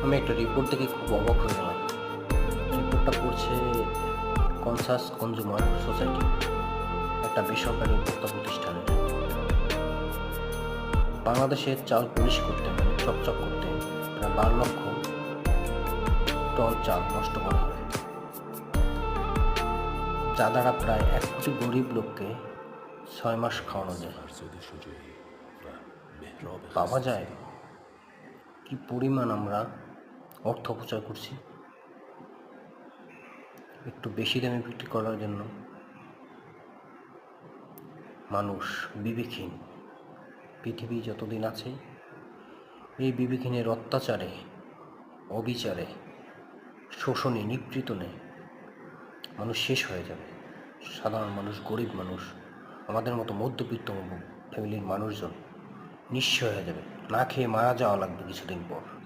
আমি একটা রিপোর্ট দেখে খুব অবাক হয়ে গেলাম। রিপোর্টটা করছে কনসাস কনজুমার সোসাইটি, একটা বেসরকারি ভোক্তা প্রতিষ্ঠানের। বাংলাদেশে চাল পলিশ করতে মানে চকচক করতে প্রায় 12 লক্ষ টন চাল নষ্ট করা হয়, যা দ্বারা প্রায় 1 কোটি গরিব লোককে 6 মাস খাওয়ানো যায়। ভাবা যায় কি পরিমাণ আমরা অর্থ অপচয় করছি একটু বেশি দামে বিক্রি করার জন্য। মানুষ বিবেকহীন। পৃথিবী যতদিন আছে এই বিবেকহীনের অত্যাচারে, অবিচারে, শোষণে, নিপীড়নে মানুষ শেষ হয়ে যাবে। সাধারণ মানুষ, গরিব মানুষ, আমাদের মতো মধ্যবিত্ত ফ্যামিলির মানুষজন নিঃস্ব হয়ে যাবে, না খেয়ে মারা যাওয়া লাগবে কিছুদিন পর।